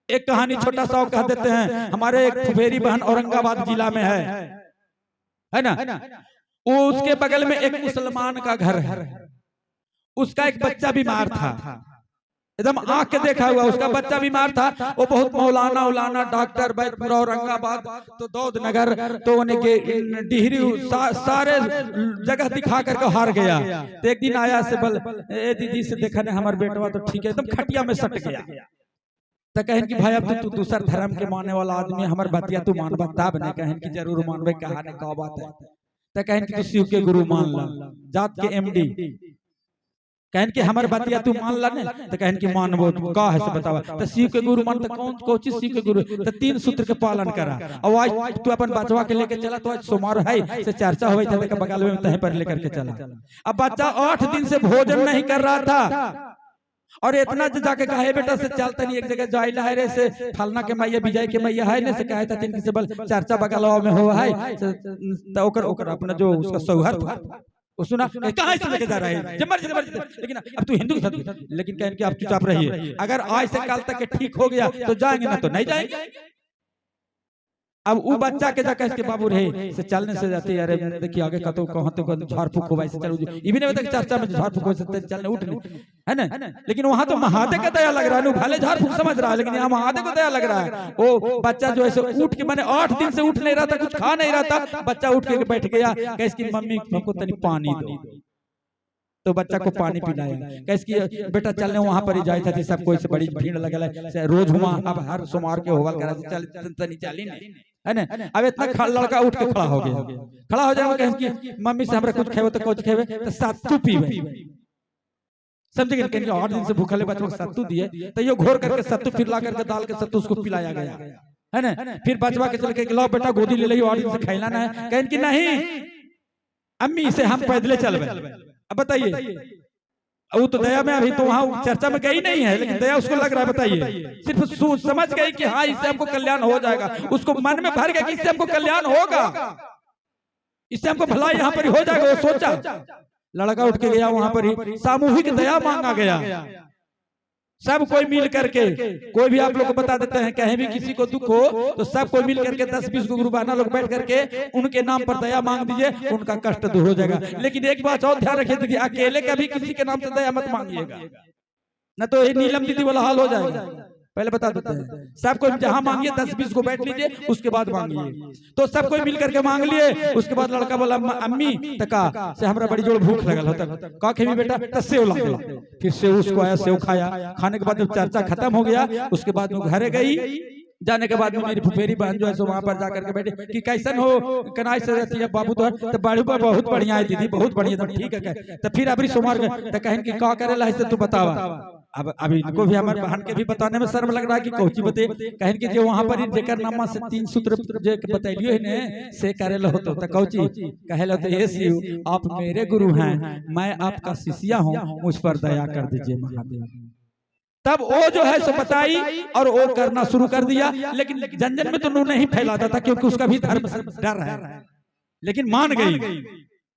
एक कहानी छोटा सा कह देते हैं। हमारे एक फुफेरी बहन औरंगाबाद जिला में है ना। वो उसके बगल में एक मुसलमान का घर है। उसका एक बच्चा बीमार था, एकदम आंख के देखा हुआ उसका बच्चा बीमार था। वो बहुत मौलाना उलाना डॉक्टर बैतपुरा औरंगाबाद तो दौद नगर तो डिहरी सारे जगह दिखा करके हार गया। तो एक दिन आया से बल ए दीदी से देखा नहीं हमारे बेटवा तो ठीक है, एकदम खटिया में सट गया। तो कहन कि भाई अब तू दूसर धर्म के मानने वाला आदमी हमारे बतिया तू मान बताब नहीं। कहन कि जरूर मानबे, कहा नहीं का बात है। तो कहन कि तू शिव के गुरु मान ला, जात के एमडी। कहन कि हमारे बतिया तू मान ला नहीं। तो कहन कि मानबो का है से बतावा। तो शिव के गुरु मान तो कौन चीज शिव के गुरु। तो 3 सूत्र के पालन करा। और आज तू अपन बचवा के लेके चला, तो आज सोमवार है से चर्चा हो था बगल में तहीं पर लेकर के चला। अब बच्चा 8 दिन से भोजन नहीं कर रहा था और इतना जाके कहे बेटा से चलता नहीं एक जगह जाइला है रे से फलना के मैया विजय के मैया है ने से कहे था तीन से बल चर्चा बगलवा में हो है। तो ओकर अपना जो उसका सौहर था वो सुना कहां से लेके जा रहा है जबर। लेकिन अब तू हिंदू के साथ, लेकिन कहने कि आप चुपचाप रहिए, अगर आज से कल तक ठीक हो गया तो जाएंगे, ना तो नहीं जाएंगे। अब वो बच्चा के जाकर इसके बाबू रहे से चलने से जाते यार देखिए आगे कतो कहां तो झाड़ फूक होवा से चलो ये भी नहीं होता कि चर्चा में झाड़ फूक हो सकते चलने उठने है ना। लेकिन वहां तो महादेव का दया लग रहा है, भले झाड़ फूक समझ रहा है, लेकिन यहाँ महादेव का दया लग रहा है। वो बच्चा जो ऐसे उठ के मैंने 8 दिन से उठ नहीं रहा था, कुछ खा नहीं रहा था, बच्चा उठ के बैठ गया। इसकी मम्मी हमको तनी पानी दो, तो बच्चा को पानी पिलाया। कैसे बेटा चलने वहां पर ही जाए था, सब कोई से बड़ी भीड़ लगल है रोज हुआ। अब हर सोमवार के होवल करा चल तनी चली नहीं है ना। अब इतना लड़का उठ के खड़ा हो गया, खड़ा हो जाए कहें कि मम्मी से हमरा कुछ खेबे तो कुछ खेबे तो सत्तू पीबे। समझ गए कि 8 दिन से भूखले बच्चे को सत्तू दिए तो ये घोर करके सत्तू फिर ला करके दाल के सत्तू उसको पिलाया गया है ना। फिर बचवा के चल के लो बेटा गोदी ले लियो, 8 दिन से खैला ना है। कहें कि नहीं अम्मी से हम पैदले चलबे। अब बताइए वो तो दया में अभी तो वहां चर्चा में गई नहीं है, लेकिन दया उसको लग रहा है। बताइए सिर्फ सोच समझ गई कि हाँ इससे हमको कल्याण हो जाएगा, उसको मन में भर गया कि इससे हमको कल्याण होगा, इससे हमको भलाई यहाँ पर हो जाएगा। वो सोचा, लड़का उठ के गया वहां पर ही सामूहिक दया मांगा गया। सब कोई मिल करके, कोई भी आप लोग को बता देते हैं कहीं भी किसी को दुख हो तो सब कोई मिल करके 10-20 गुरु बहना लोग बैठ करके उनके नाम पर दया मांग दीजिए, उनका कष्ट दूर हो जाएगा। लेकिन एक बात और ध्यान रखिए कि अकेले कभी किसी के नाम से दया मत मांगिएगा, न तो ये नीलम दीदी वाला हाल हो जाएगा। पहले बता देते हैं सब कोई जहां मांगिए 10-20 को बैठ लीजिए, उसके बाद मांगिए। तो सब कोई मिल करके मांग लिए। उसके बाद लड़का बोला अम्मी तका से हमरा बड़ी जोर भूख लगल होता का खेबी बेटा तो सेव ला दो। फिर सेव उसको आया, सेव खाया। खाने के बाद जब चर्चा खत्म हो गया उसके बाद वो घरे गई। जाने के बाद में मेरी फुफेरी बहन जो है सो वहां पर जाकर के बैठे कि कैसन हो कनाई से रहती है बाबू तो बाड़ू पर बहुत बढ़िया है दीदी बहुत बढ़िया। तो ठीक है तो फिर अभी सोमवार तो कहें कि का करे ला तू बतावा। अब अभी इनको भी हमारे बहन के भी बताने में शर्म लग रहा है कि कौची बते। कहें कि जो वहां पर जेकर नामा से 3 सूत्र जो बतैलियो है ने से करे लो तो कौची कहे लो तो ये शिव आप मेरे गुरु हैं, मैं आपका शिष्या हूं, मुझ पर दया कर दीजिए महादेव। तब वो जो है सो बताई और वो करना शुरू कर दिया। लेकिन जंजन में तो नहीं फैलाता था क्योंकि उसका भी धर्म से डर है, लेकिन मान गई,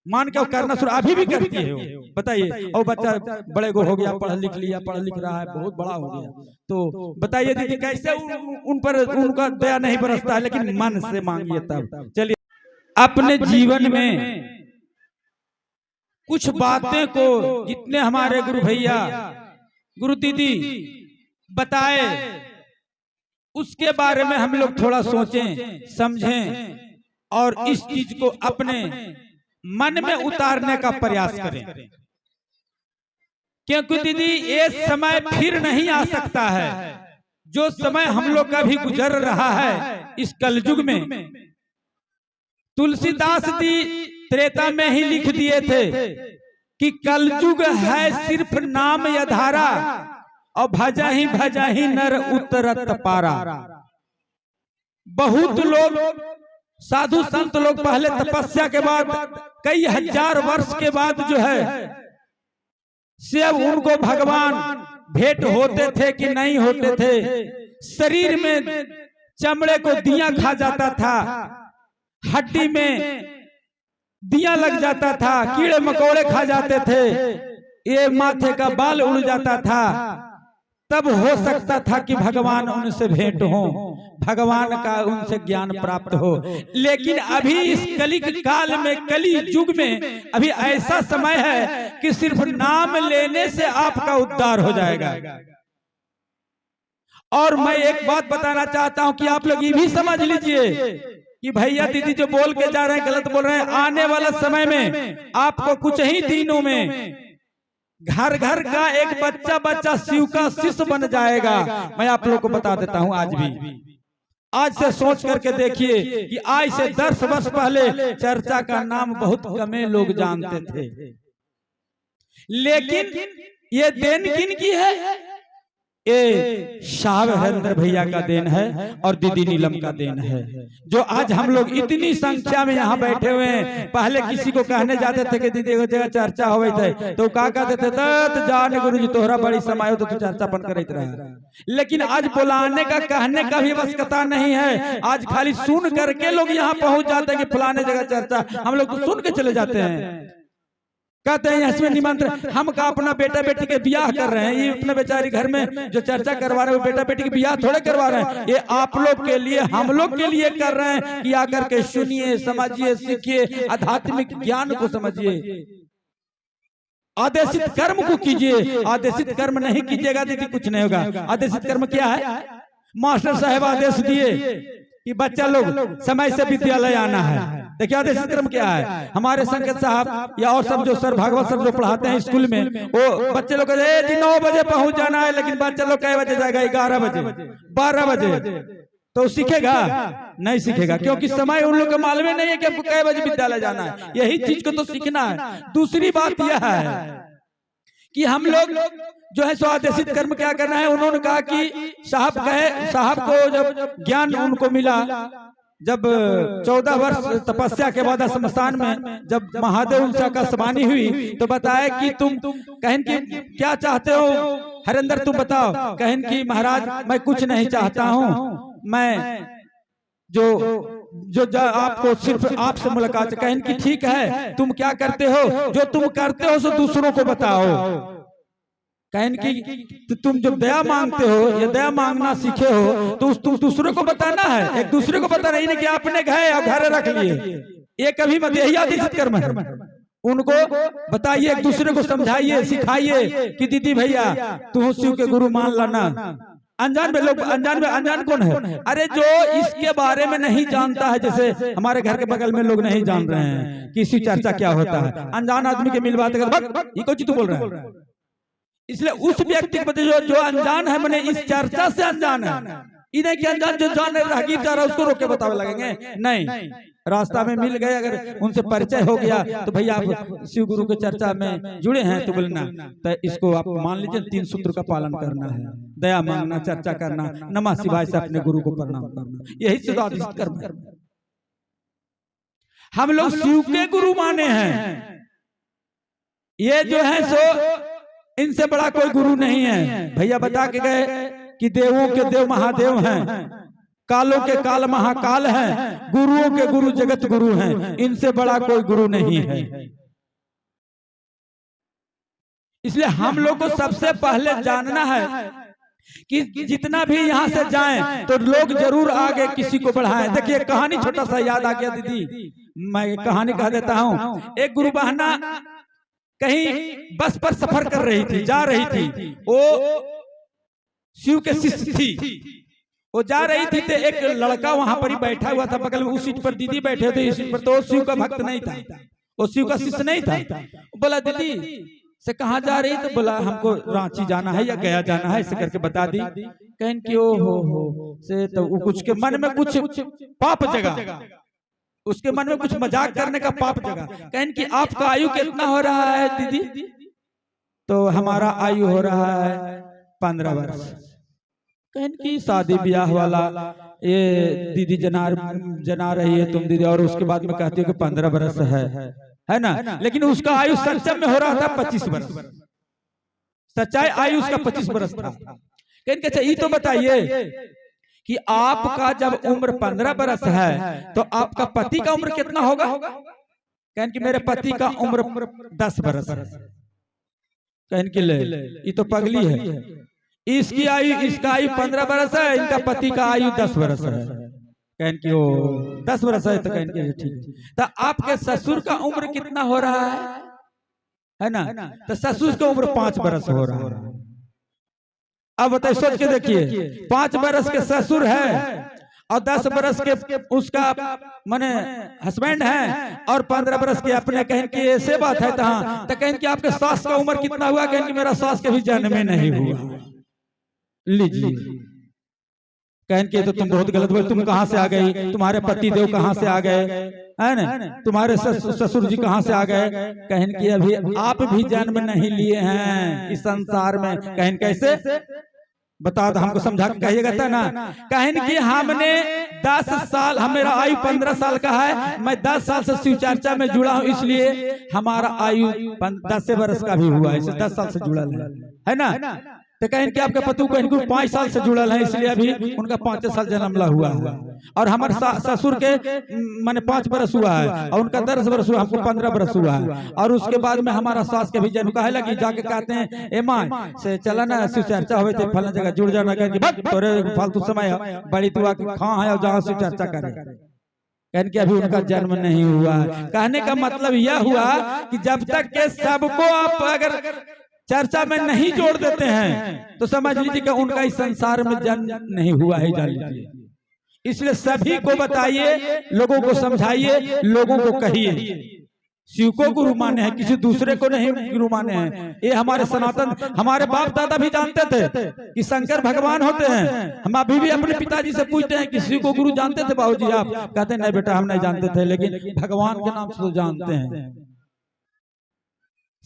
मान के वो करना शुरू अभी भी करती है। बताइए और बच्चा बड़े को हो गया, पढ़ लिख लिया, पढ़ लिख रहा है, बहुत बड़ा हो गया। तो बताइए दीदी कैसे उन पर उनका दया नहीं बरसता है, लेकिन मन से मांगिए। तब चलिए अपने जीवन में कुछ बातें को जितने हमारे गुरु भैया गुरु दीदी बताए उसके बारे में हम लोग थोड़ा सोचें समझें और इस चीज को अपने मन में उतारने का प्रयास करें। क्योंकि दीदी ये समय फिर नहीं आ सकता है जो समय हम लोग का भी गुजर रहा है इस कलयुग में। तुलसीदास जी त्रेता में ही लिख दिए थे कि कलयुग है सिर्फ नाम यधारा और भजा ही नर उतरत पारा। बहुत लोग साधु संत लोग पहले तपस्या के बाद कई हजार वर्ष के बाद जो है से उनको भगवान भेंट होते थे कि नहीं होते थे। शरीर में चमड़े को दिया खा जाता था, हड्डी में दिया लग जाता था, कीड़े मकोड़े खा जाते थे, ये माथे का बाल उड़ जाता था, तब हो सकता था कि भगवान उनसे भेंट हो, भगवान का उनसे ज्ञान प्राप्त हो। लेकिन अभी इस कलिग काल में, कली युग में अभी ऐसा समय है कि सिर्फ नाम लेने से आपका उद्धार हो जाएगा। और मैं एक बात बताना चाहता हूं कि आप लोग ये भी समझ लीजिए कि भैया दीदी जो बोल के जा रहे हैं गलत बोल रहे हैं। आने वाला समय में आपको कुछ ही दिनों में घर घर का एक बच्चा बच्चा शिव का शिष्य बन जाएगा। मैं आप लोगों को बता देता हूं, आज से सोच करके देखिए कि आज से 10 वर्ष पहले चर्चा का नाम बहुत कमे लोग जानते थे। लेकिन ये देन किन की है? ये शाह हरिंदर भैया का देन है और दीदी नीलम का देन है, जो आज हम लोग इतनी संख्या में यहाँ बैठे हुए हैं। पहले किसी को कहने जाते थे कि दीदी को जगह चर्चा हो थे तो क्या कहते थे, तो जान गुरु जी तोहरा बड़ी समय हो तो तू चर्चा बन कर रहा। लेकिन आज बुलाने का, कहने का भी आवश्यकता नहीं है। आज खाली सुन करके लोग यहाँ पहुंच जाते हैं कि फलाने जगह चर्चा, हम लोग तो सुन के चले जाते हैं। कहते हैं इसमें निमंत्रण, हम का अपना बेटा बेटी के ब्याह कर रहे हैं, ये अपने बेचारी घर में जो चर्चा करवा रहे हैं वो बेटा बेटी के ब्याह थोड़े करवा रहे हैं। ये आप लोग के लिए, हम लोग के लिए कर रहे हैं कि आकर के सुनिए, समझिए, सीखिए, आध्यात्मिक ज्ञान को समझिए, आदेशित कर्म को कीजिए। आदेशित कर्म नहीं कीजिएगा दीदी कुछ नहीं होगा। आदेशित कर्म क्या है? मास्टर साहब आदेश दिए कि बच्चा लोग समय से विद्यालय आना है। देखिए आदेशित कर्म क्या है? हमारे संकेत साहब या और सब जो सर भागवत सर जो पढ़ाते हैं स्कूल में, वो बच्चे लोग 9 बजे पहुंच जाना है, लेकिन बच्चा लोग कै बजे जाएगा? 11 बजे, 12 बजे। तो सीखेगा? नहीं सीखेगा, क्योंकि समय उन लोग को मालूम नहीं है कि आपको कै बजे विद्यालय जाना है। यही चीज को तो सीखना है। दूसरी बात यह है कि हम लोग जो है सो आदेशित कर्म क्या करना है। उन्होंने कहा कि साहब को जब ज्ञान उनको मिला, जब 14 वर्ष तपस्या के बाद शमशान में जब महादेव उनसे आकाशवाणी हुई तो बताया कि तुम कहन की क्या चाहते हो हरिंदर, तुम बताओ। कहन की महाराज मैं कुछ नहीं चाहता हूँ, मैं जो आपको सिर्फ आपसे मुलाकात। कहन की ठीक है, तुम क्या करते हो? जो तुम करते हो सो दूसरों को बताओ। कहन की तुम जब दया मांगते हो या दया मांगना सीखे हो तो तुम दूसरों को बताना है, एक दूसरे को बताना, नहीं कि आपने गए और घर रख लिए। ये कभी मत, यही आदेशित कर्म है। उनको बताइए, एक दूसरे को समझाइए, सिखाइए कि दीदी भैया तू शिव के गुरु मान लाना। अनजान में लोग, अनजान कौन है? अरे जो इसके बारे में नहीं जानता है, जैसे हमारे घर के बगल में लोग नहीं जान रहे हैं कि शिव चर्चा क्या होता है। अनजान आदमी के मिलवाते ये कौन चीज तू बोल रहा है? इसलिए उस व्यक्ति को जो अनजान है, मैंने इस चर्चा से अनजान है, इन्हें क्या अनजान जो जान राहगीर जा रहा है उसको रोके बतावे लगेंगे? नहीं, रास्ता में मिल गए, अगर उनसे परिचय हो गया तो भैया आप शिव गुरु के चर्चा में जुड़े हैं तो बोलना, तो इसको आप मान लीजिए 3 सूत्र का पालन करना है। दया मांगना, चर्चा करना, नमः शिवाय से अपने गुरु को प्रणाम करना, यही से आदेशित कर्म है। हम लोग शिव के गुरु माने हैं। ये जो है सो इनसे बड़ा कोई गुरु नहीं है। भैया बता के गए कि देवों के देव महादेव हैं, कालों के काल महाकाल हैं, गुरुओं के गुरु जगत गुरु हैं। इनसे बड़ा कोई गुरु नहीं है। इसलिए हम लोग को सबसे पहले जानना है कि जितना भी यहाँ से जाएं तो लोग जरूर आगे किसी को बढ़ाएं। देखिए कहानी छोटा सा याद आ गया दीदी, मैं कहानी कह देता हूँ। एक गुरु बहना कहीं बस पर सफर कर रही थी, जा रही थी, वो शिव के शिष्य थी। वो जा रही थी तो एक लड़का वहां पर ही बैठा हुआ था बगल में, उस सीट पर दीदी बैठे थे, इस सीट पर। तो शिव का भक्त नहीं था, वो शिव का शिष्य नहीं था। बोला दीदी से कहाँ जा रही? तो बोला हमको रांची जाना है या गया जाना है, ऐसे करके बता दी। कहन की ओ हो से तो कुछ के मन में कुछ पाप जगा, उसके मन में कुछ मजाक करने का पाप जगा। कहन की आपका आयु कितना हो रहा है दीदी? तो हमारा आयु हो रहा है 15 वर्ष। कहन की शादी ब्याह वाला ये दीदी जना रही है तुम दीदी, और उसके बाद में कहती हो कि 15 वर्ष है ना, लेकिन उसका आयु सच्चाई में हो रहा था 25 वर्ष। सच्चाई आयु उसका 25 वर्ष था। कहन के ये तो बताइए कि आपका जब उम्र 15 वर्ष है तो आपका पति का उम्र कितना होगा? कहन कि मेरे पति का उम्र 10 वर्ष है। कहन कि ले ये तो पगली है, इसकी आयु, इसका आयु 15 बरस है, इनका पति का आयु 10 बरस है। कहन की वो 10 बरस है तो कहन की ठीक है। तो आपके ससुर का उम्र कितना हो रहा है ना? तो ससुर की उम्र 5 बरस हो रहा है। अब बताइए, सोच के देखिए, 5 बरस के ससुर है और 10 बरस के उसका माने हस्बैंड है और 15 बरस के अपने। कहन की ऐसे बात है। तो कहन की आपके सास का उम्र कितना हुआ? कहन की मेरा सास के भी जन्म में नहीं हुआ। लीजिए, कहन के तो तुम बहुत गलत बोले, तुम कहां से आ गई? तुम्हारे पति देव कहां से आ गए? है ना? तुम्हारे ससुर जी कहां से आ गए? कहन की अभी आप भी जन्म नहीं लिए हैं इस संसार में। कहन कैसे बता दो, हमको समझा के कहिएगा था ना। कहन की हमने 10 साल, मेरा आयु 15 साल का है, मैं 10 साल से शिव चर्चा में जुड़ा हूँ, इसलिए हमारा आयु 10 बरस का भी हुआ है, इसे 10 साल से जुड़ा है ना। तो कहन कि आपके पति कहन 5 साल से जुड़ल है, इसलिए अभी उनका 5 साल जन्मला हुआ है। और हमारे ससुर के माने 5 बरस हुआ है और उनका 10 बरस हुआ, हमको 15 बरस हुआ है। और उसके बाद में हमारा सास के भी जन्म कहे लगी, जाके कहते हैं ए माँ से चला ना शिव चर्चा हो फला जगह जुड़ जाना। तोरे फालतू समय बड़ी तू आके खां है और जहाँ शिव चर्चा करे। कहन कि अभी उनका जन्म नहीं हुआ है। कहने का मतलब यह हुआ कि जब तक के सबको आप अगर चर्चा में नहीं जोड़ देते हैं तो समझ लीजिए कि उनका इस संसार में जन्म नहीं हुआ है, जान लीजिए। इसलिए सभी को बताइए, लोगों को समझाइए, लोगों को कहिए शिव को गुरु माने हैं, किसी दूसरे को नहीं गुरु माने हैं। ये हमारे सनातन, हमारे बाप दादा भी जानते थे कि शंकर भगवान होते हैं। हम अभी भी अपने पिताजी से पूछते हैं कि शिव को गुरु जानते थे बाबूजी आप? कहते नहीं बेटा हम नहीं जानते थे, लेकिन भगवान के नाम से तो जानते हैं।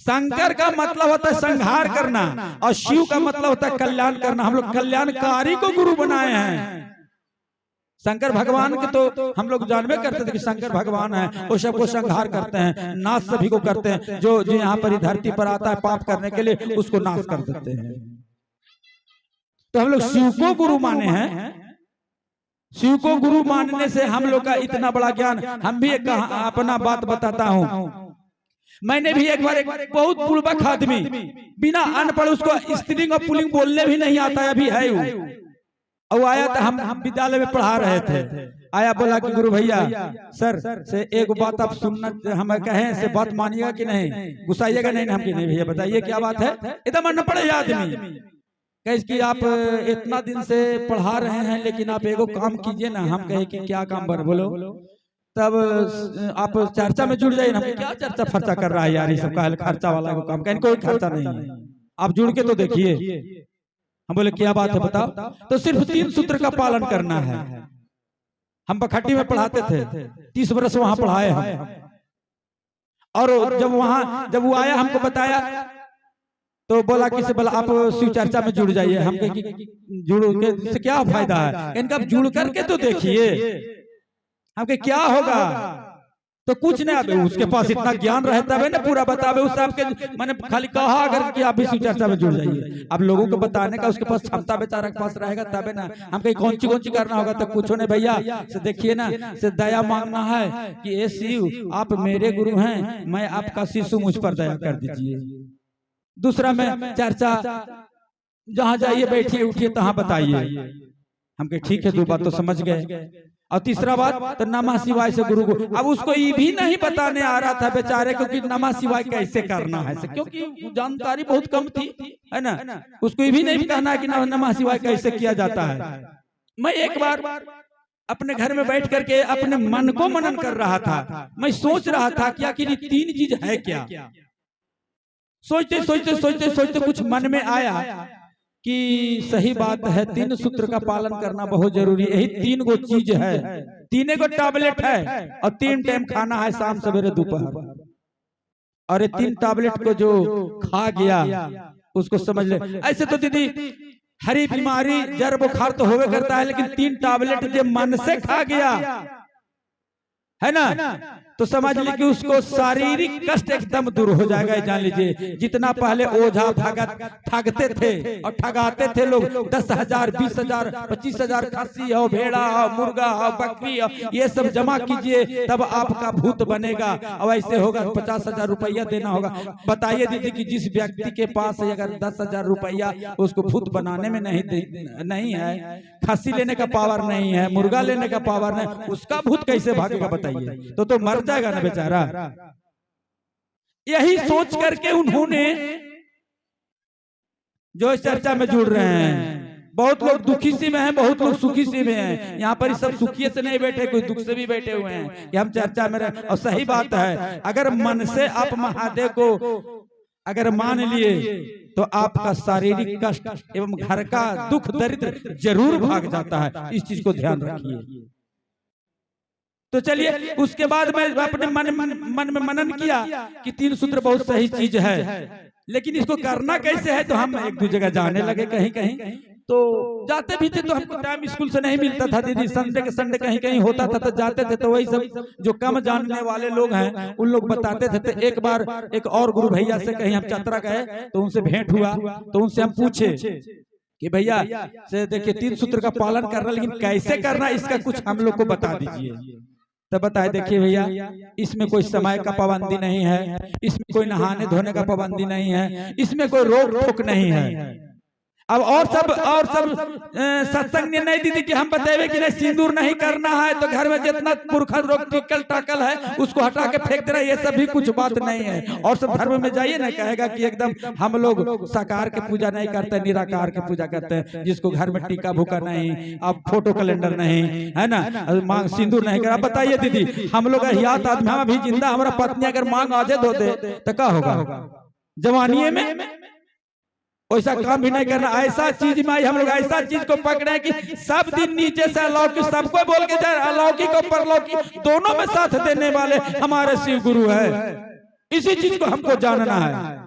शंकर का मतलब होता है संहार करना और शिव का मतलब होता है कल्याण करना। हम लोग कल्याणकारी को गुरु बनाए हैं। शंकर भगवान के तो हम लोग जानवे करते थे कि शंकर भगवान है, वो सबको संहार करते हैं, नाश सभी को करते हैं। जो यहाँ पर धरती पर आता है पाप करने के लिए, उसको नाश कर देते हैं। तो हम लोग शिव को गुरु माने हैं। शिव को गुरु मानने से हम लोग का इतना बड़ा ज्ञान। हम भी एक अपना बात बताता हूँ। मैंने भी एक बार एक बहुत बुड़बक आदमी, बिना अनपढ़, उसको स्त्रीलिंग और पुल्लिंग बोलने भी नहीं आता है, अभी है वो। और आया तो हम विद्यालय में पढ़ा रहे थे, आया बोला कि गुरु भैया सर से एक बात आप सुनना, हम कहें से बात मानिएगा कि नहीं, गुस्साइएगा नहीं? हम कि नहीं भैया बताइए क्या बात है। एकदम अनपढ़ आदमी कहे कि आप इतना दिन से पढ़ा रहे हैं, लेकिन आप एगो काम कीजिए ना। हम कहे कि क्या काम बर बोलो? तब आप चर्चा में जुड़ जाइए ना। क्या चर्चा फर्चा कर रहा है यार, ये सब खर्चा वाला को काम, कहीं कोई खर्चा नहीं है, आप जुड़ के तो देखिए। हम बोले क्या बात है बताओ? तो सिर्फ 3 सूत्र का पालन करना है। हम बखट्टी में पढ़ाते थे, 30 बरस वहां पढ़ाए हम। और जब वो आया हमको बताया तो बोला किसे बोला आप शिव चर्चा में जुड़ जाइए। हम जुड़ के से क्या फायदा है? इनका जुड़ करके तो देखिए, हमके क्या होगा? तो कुछ नहीं, आते उसके पास इतना ज्ञान रहता है ना, पूरा बतावे उस आपके मैंने खाली कहा अगर कि आप भी शिव चर्चा में जुड़ जाइए। अब लोगों को बताने का उसके पास क्षमता बेचारा के पास रहेगा तबे ना। हम कहीं कौन सी करना होगा तो कुछ नहीं भैया से देखिए ना, से दया मांगना है कि ए शिव आप मेरे गुरु हैं, मैं आपका शिशु, मुझ पर दया कर दीजिए। दूसरा में चर्चा जहाँ जाइए बैठिए उठिए तहाँ बताइए। हम कहे ठीक है, 2 बात तो समझ गए। और तीसरा बात तो नमः शिवाय से गुरु को, अब उसको ये भी नहीं बताने आ रहा था बेचारे को कि नमः शिवाय कैसे करना है, क्योंकि जानकारी बहुत कम थी, है ना। उसको ये भी नहीं कहना कि नमः शिवाय कैसे किया जाता है। मैं एक बार अपने घर में बैठ करके अपने मन को मनन कर रहा था। मैं सोच रहा था कि आखिर 3 चीज है क्या। सोचते सोचते सोचते सोचते कुछ मन में आया कि सही बात है, 3 सूत्र का पालन करना बहुत जरूरी है। यही 3 गो चीज है, 3 गो टैबलेट है और 3 टाइम खाना है, शाम सवेरे दोपहर। और ये 3 टैबलेट को जो खा गया उसको समझ ले। ऐसे तो दीदी हरी बीमारी जड़ बुखार तो होवे करता है, लेकिन 3 टैबलेट जो मन से खा गया है ना, तो समझ लीजिए कि उसको शारीरिक कष्ट एकदम दूर हो जाएगा। जान लीजिए जितना पहले ओझा ठगते थे और ठगाते थे लोग 10,000 20,000 25,000 खस्सी हो, भेड़ा हो, मुर्गा हो, बकरी हो, ये सब जमा कीजिए तब आपका भूत बनेगा। अब ऐसे होगा 50,000 रुपया देना होगा। बताइए दीदी कि जिस व्यक्ति के पास अगर 10,000 रुपया उसको भूत बनाने में नहीं है, खस्सी लेने का पावर नहीं है, मुर्गा लेने का पावर नहीं, उसका भूत कैसे भागेगा बताइए? तो मर जाएगा ना बेचारा। यही सोच करके उन्होंने जो इस चर्चा में जुड़ रहे हैं, बहुत लोग दुखी सी में हैं, बहुत लोग सुखी सी में हैं। यहाँ पर सब सुखी से नहीं बैठे, कोई दुख से भी बैठे हुए हैं कि हम चर्चा में रहे। और सही बात है, अगर मन से आप महादेव को अगर मान लिए तो आपका शारीरिक कष्ट एवं घर का दुख दरिद्र जरूर भाग जाता है। इस चीज को ध्यान रखिए। तो चलिए उसके बाद मैं अपने मन में मनन किया कि 3 सूत्र बहुत सही चीज है, लेकिन इसको करना कैसे है? तो हम एक दो जगह जाने लगे, कहीं कहीं तो जाते भी थे तो हमको टाइम स्कूल से नहीं मिलता था दीदी। संडे के संडे कहीं कहीं होता था तो जाते थे। तो वही सब जो कम जानने वाले लोग हैं उन लोग बताते थे। तो एक बार एक और गुरु भैया से कहीं हम यात्रा गए तो उनसे भेंट हुआ। तो उनसे हम पूछे कि भैया से देखिए 3 सूत्र का पालन करना, लेकिन कैसे करना इसका कुछ हम लोग को बता दीजिए। तब बताए देखिए भैया इसमें कोई समय का पाबंदी नहीं है, इसमें कोई नहाने धोने का पाबंदी नहीं है, इसमें कोई रोक टोक नहीं है। अब और सब सत्संग ने नहीं दीदी कि हम बताए कि नहीं सिंदूर नहीं करना है, तो घर में जितना पुरखा रोग टिकल टाकल है उसको हटा के फेंक देना, ये सब भी कुछ बात नहीं है। और सब धर्म में जाइए ना कहेगा कि एकदम हम लोग साकार के पूजा नहीं करते, निराकार के पूजा करते हैं, जिसको घर में टीका भूका नहीं, अब फोटो कैलेंडर नहीं है ना, मांग सिंदूर नहीं कर। बताइए दीदी हम लोग अहियात आदमी, हम अभी जिंदा, हमारा पत्नी अगर मांग आजे धो दे तो क्या होगा? जवानी में वैसा काम भी नहीं करना। ऐसा चीज में हम लोग ऐसा चीज को पकड़े कि सब दिन नीचे से अलौकिक सबको बोल के जाए, अलौकिक और परलौकिक दोनों में साथ देने वाले हमारे शिव गुरु है। इसी चीज को हमको जानना है।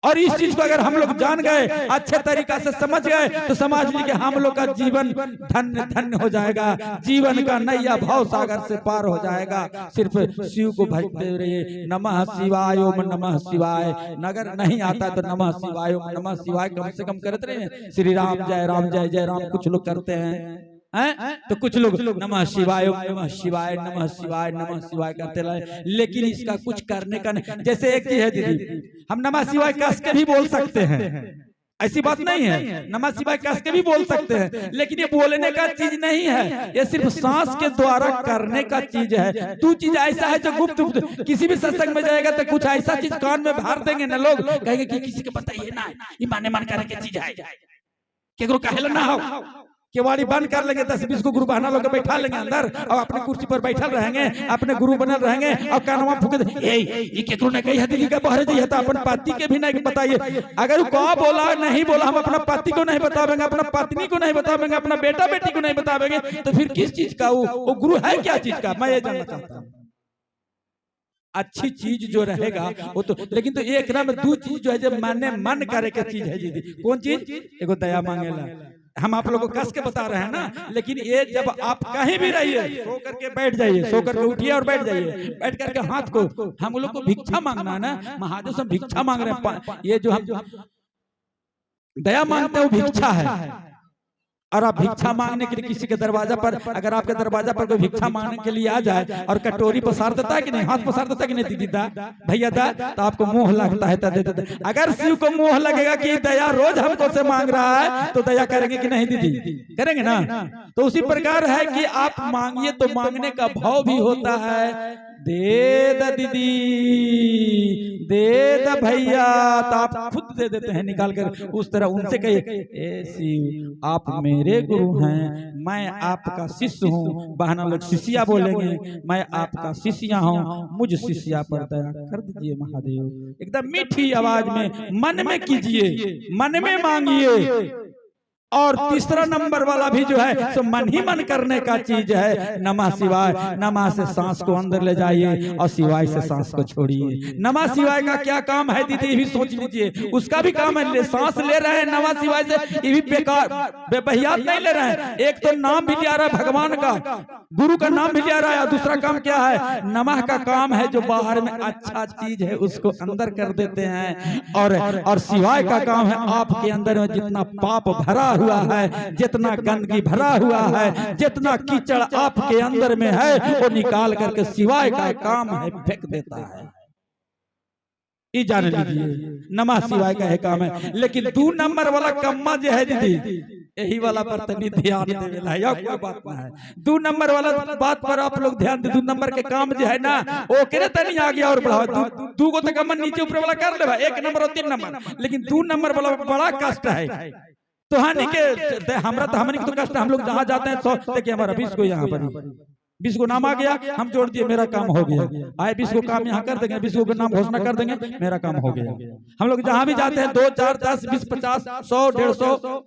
और इस चीज को अगर हम लोग जान गए, अच्छे तरीका से समझ गए, तो समझ लीजिए हम लोग का जीवन धन्य धन्य हो जाएगा। जीवन का नैया भाव सागर से पार हो जाएगा। सिर्फ शिव को भजते रहिए, नमः शिवाय ओम नमः शिवाय। नगर नहीं आता तो नमः शिवाय ओम नमः शिवाय कम से कम करते रहिए। श्री राम जय जय राम कुछ लोग करते हैं तो कुछ लोग नमः शिवाय नमः शिवाय नमः शिवाय नमः शिवाय करते रहे, लेकिन इसका कुछ करने का नहीं। जैसे एक चीज है दीदी, हम नमः शिवाय कस के भी बोल सकते हैं, ऐसी बात नहीं है, नमः शिवाय कस के भी बोल सकते हैं, लेकिन ये बोलने का चीज नहीं है, ये सिर्फ सांस के द्वारा करने का चीज है। तू चीज ऐसा है जो गुप्त किसी भी सत्संग में जाएगा तो कुछ ऐसा चीज कान में भर देंगे ना, लोग कहेंगे कि किसी को बताइए ना, ये माने मन करे की चीज है, केकरो कहेला ना हो। केवाड़ी बंद कर लेंगे, 10-20 को गुरु बहाना लोग बैठा लेंगे अंदर और अपने कुर्सी पर बैठल रहेंगे, अपने गुरु बनल रहेंगे और कानवा फूके ये केकरो ने कही दिल्ली का बहरे जी है तो अपन पति के भी नहीं बताइए। अगर को बोला नहीं बोला, हम अपना पति को नहीं बतावेंगे, अपना पत्नी को नहीं बतावेंगे, अपना बेटा बेटी को नहीं बतावेंगे, तो फिर किस चीज का वो गुरु है क्या चीज का? मैं ये जानना चाहता हूँ। अच्छी चीज जो रहेगा वो तो, लेकिन तो एक ना में 2 चीज जो है जब माने मन करे के चीज है दीदी। कौन चीज? एगो दया मांगेला, हम आप लोगों को कस के बता रहे हैं ना, लेकिन ये जब आप कहीं भी रहिए सो करके बैठ जाइए, सो करके उठिए और बैठ जाइए, बैठ करके हाथ को, हम लोग को भिक्षा मांगना है ना, महादेव से भिक्षा मांग रहे हैं। ये जो हम दया मांगते हैं वो भिक्षा है। और आप भिक्षा मांगने के लिए किसी के दरवाजा पर, अगर आपके दरवाजा पर कोई भिक्षा मांगने के लिए आ जाए और कटोरी पसार देता है कि नहीं, हाथ पसार देता है कि नहीं दीदी दा भैया दा, तो आपको मोह लगता है तो दे देते। अगर शिव को मोह लगेगा कि दया रोज हमको से मांग रहा है तो दया करेंगे कि नहीं दीदी? करेंगे ना। तो उसी प्रकार है कि आप मांगिए तो मांगने का भाव भी होता है। दे द दीदी, दे द भैया, तो आप खुद दे देते हैं निकाल कर। उस तरह उनसे कहिए, ए शिव आप मेरे गुरु हैं, मैं आपका शिष्य हूँ। बहना लोग शिष्या बोलेंगे, मैं आपका शिष्या हूँ, मुझ शिष्या पर दया कर दीजिए महादेव। एकदम मीठी आवाज में मन में कीजिए, मन में मांगिए। और तीसरा नंबर वाला भी जो है सो मन ही मन करने का चीज है नमः शिवाय। नमः से सांस को अंदर ले जाइए और शिवाय से सांस को छोड़िए। नमः शिवाय का क्या काम है दीदी, भी सोच लीजिए। उसका भी काम है, सांस ले रहे हैं नमः शिवाय से, ये भी बेकार बेबहियात नहीं ले रहे हैं। एक तो नाम भी लिया रहा है भगवान का, गुरु का नाम भी लिया रहा है, और दूसरा काम क्या है, नमः का काम है जो बाहर में अच्छा चीज है उसको अंदर कर देते हैं। और शिवाय का काम है आपके अंदर में जितना पाप भरा हुआ है, जितना गंदगी भरा हुआ है, जितना कीचड़ आपके अंदर में है, वो निकाल करके शिवाय का काम है फेंक देता है। ये जान लीजिए नमः शिवाय का है काम है। लेकिन 2 नंबर वाला कम्मा जो है दीदी, यही वाला पर तनी ध्यान देवेला है, कोई बात ना है। 2 नंबर वाला बात पर आप लोग ध्यान दे। 2 नंबर के काम जो है ना, वो करे तनी आगे और बढ़ाओ। 2 को तो कमन नीचे ऊपर वाला कर ले भाई, 1 नंबर और 3 नंबर। लेकिन 2 नंबर वाला बड़ा कष्ट है। तो हानि के हमरा तो हमनी तो कष्ट, हम लोग जहाँ जाते हैं 100 देखिए हमारा 20 को यहाँ पर 20 को नाम आ गया, हम जोड़ दिए, मेरा काम हो गया। आए 20 को काम यहाँ कर देंगे, 20 को नाम घोषणा कर देंगे, मेरा काम हो गया। हम लोग जहाँ भी जाते हैं 2 4 10 20 50 100 150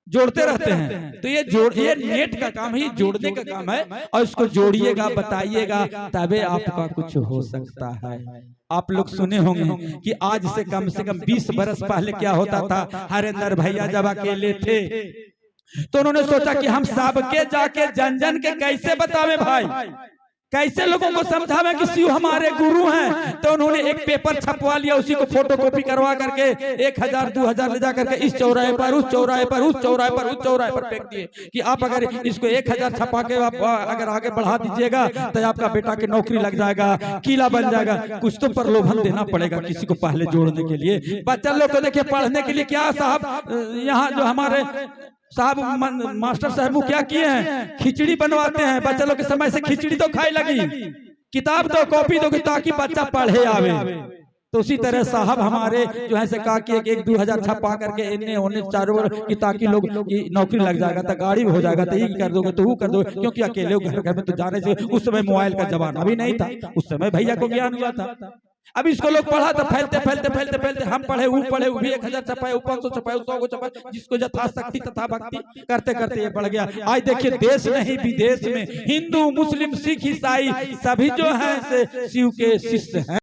जोड़ते रहते हैं। तो ये नेट का काम ही जोड़ने का काम है, और इसको जोड़िएगा, बताइएगा, तबे आपका कुछ हो सकता है। आप लोग सुने होंगे कि आज से कम 20 बरस पहले क्या होता था। हरेंद्र भैया जब अकेले थे तो उन्होंने सोचा कि हम सबके जाके जन जन के कैसे बतावे भाई, कैसे लोगों को समझावे कि शिव हमारे गुरु हैं। तो उन्होंने एक पेपर छपवा लिया, उसी को फोटोकॉपी करवा करके 1000 2000 ले जा करके इस चौराहे पर, उस चौराहे पर, उस चौराहे पर, उस चौराहे पर फेंक दिए कि आप अगर इसको 1000 छपा के आप अगर आगे बढ़ा दीजिएगा तो आपका बेटा की नौकरी लग जाएगा, किला बन जाएगा। कुछ तो प्रलोभन देना पड़ेगा किसी को पहले जोड़ने के लिए। बच्चा लोग को देखिए पढ़ने के लिए क्या साहब, यहाँ जो हमारे साहब मास्टर साहब क्या किए हैं, खिचड़ी बनवाते हैं। बच्चा लोग के समय से खिचड़ी तो खाई लगी, किताब दो, कॉपी दो, ताकि बच्चा पढ़े आवे। तो उसी तरह साहब हमारे जो है से कहा कि 1-2 हजार छपा करके इन्हें होने चारों ओर कि ताकि लोग नौकरी लग जाएगा, तो गाड़ी हो जाएगा, तो ये कर दोगे तो वो कर दोगे, क्योंकि अकेले घर में तो जाने से उस समय मोबाइल का जमाना भी नहीं था, उस समय भैया को ज्ञान हुआ था। अब इसको लोग पढ़ा तो फैलते फैलते फैलते फैलते हम पढ़े वो भी 1000 छपाए, 500 छपाए, 100 को छपाए, जिसको यथाशक्ति तथा भक्ति करते करते ये बढ़ गया। आज देखिए देश नहीं विदेश में हिंदू मुस्लिम सिख ईसाई सभी जो है से शिव के शिष्य हैं।